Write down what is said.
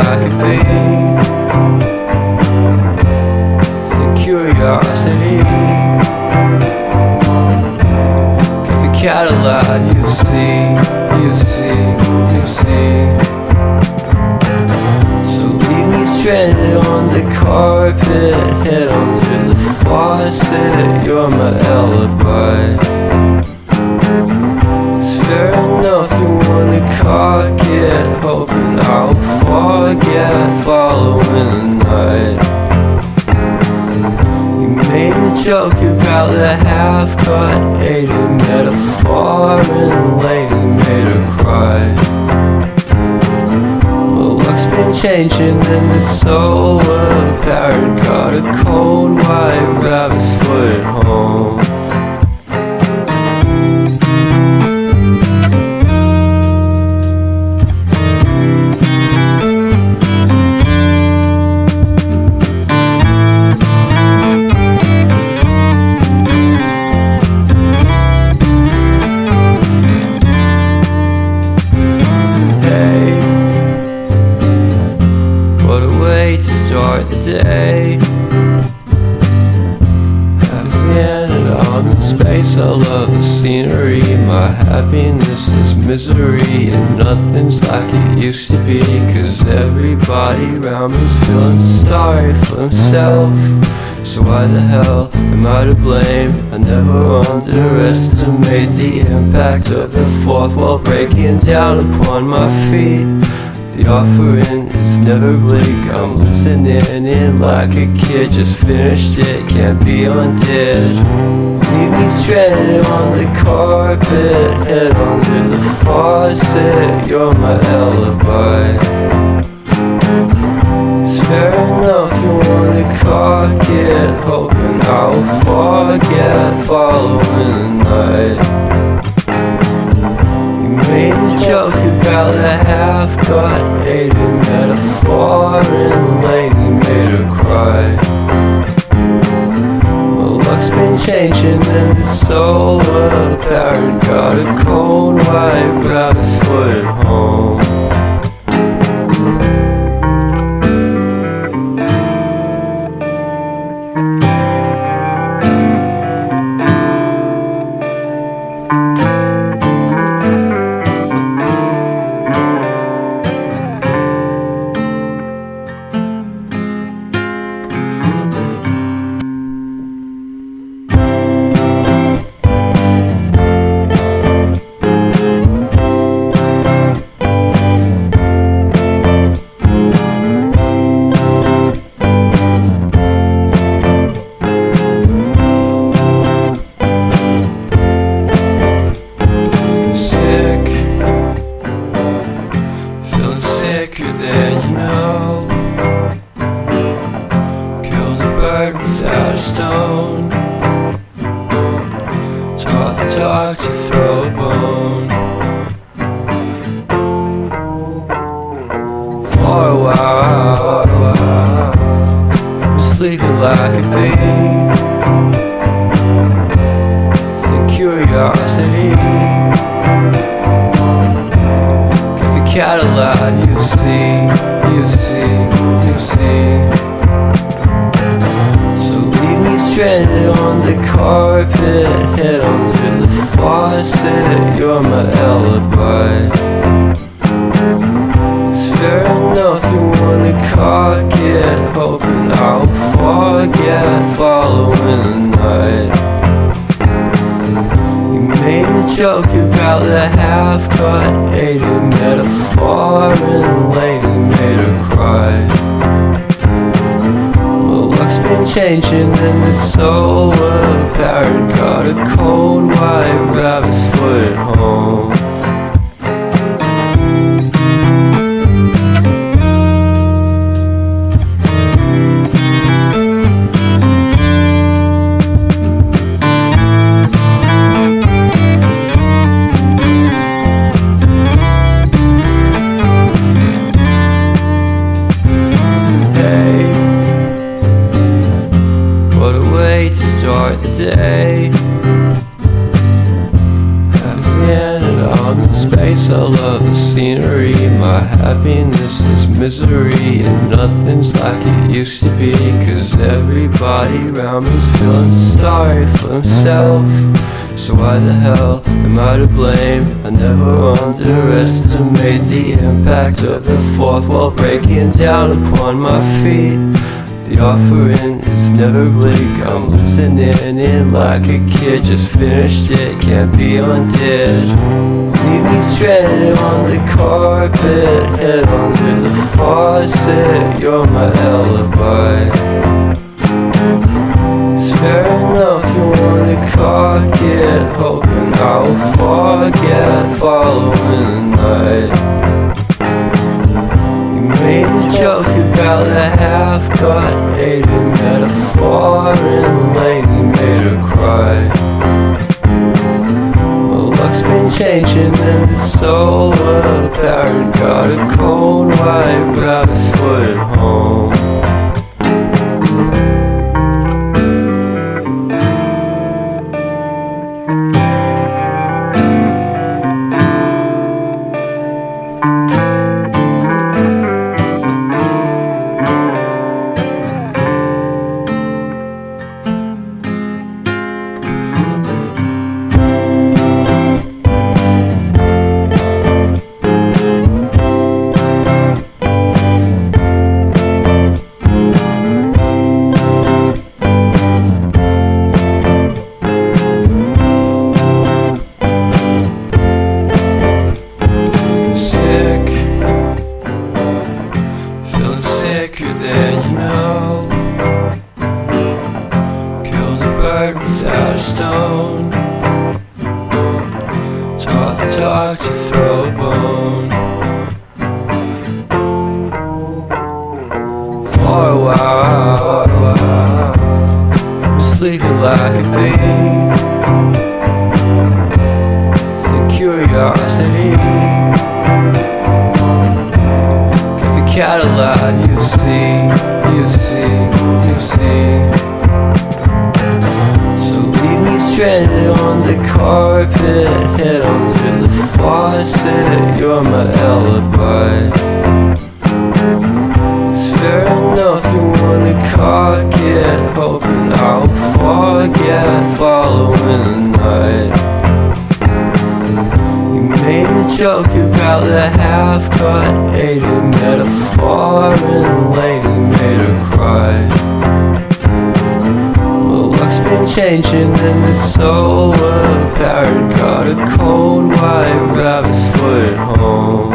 like a bee. The curiosity, give a cat a light, you see, you see, you see. So leave me stranded on the carpet, head under the faucet, you're my alibi. Fair enough, you wanna cock it, hoping I'll forget, following the night. You made a joke about the half-cut, ate a metaphor, and lady made her cry. But luck's been changing, and it's so apparent. Got a cold white rabbit's foot at home. To start the day, have standing on in space. I love the scenery, my happiness is misery, and nothing's like it used to be, 'cause everybody around me's feeling sorry for himself. So why the hell am I to blame? I never underestimate the impact of the fourth wall breaking down upon my feet. The offering is never bleak, I'm listening in like a kid. Just finished it, can't be undid. Leave me stranded on the carpet, head under the faucet, you're my alibi. It's fair enough, you wanna cock it, hoping I'll forget, following the night. Made a joke about the half-cut, ate a metaphor, and lady made her cry. Well, luck's been changing, and it's so apparent. Got a cold white rabbit's foot at home. Sicker than you know, killed a bird without a stone, taught the dog to throw a bone. For a while, I'm sleeping like a bee. The curiosity, cat a light, you see, you see, you see. So leave me stranded on the carpet, head under the faucet, you're my alibi. It's fair enough, you wanna cock it, hoping I'll forget, following the night. Made a joke about the half-cut, ate a metaphor, and lady made her cry. Well, luck's been changing, and it's so apparent. Got a cold white rabbit's foot at home. To start the day, have a scenery. My happiness is misery, and nothing's like it used to be. Cause everybody around me's feeling sorry for himself. So why the hell am I to blame? I never underestimate the impact of the fourth wall breaking down upon my feet. The offering is never bleak. I'm listening in like a kid, just finished it, can't be undid. Leave me stranded on the carpet, head under the faucet. You're my alibi. It's fair enough you wanna cock it, hoping I'll forget following the night. Made a joke about the half-cut hated metaphor, and lately made her cry. My luck's been changing and it's so apparent. Got a cold white rabbit's foot at home. Sicker than you know. Killed a bird without a stone. Taught the dog to throw a bone. For a while, sleeping like a bee. The curiosity. Cadillac, you see. So leave me stranded on the carpet, head under the faucet. You're my alibi. It's fair enough you wanna cock it, hoping I'll forget following the night. Made a joke about the half-cut hated metaphor, and lately made her cry. My luck's been changing and it's so apparent. Got a cold white rabbit's foot at home.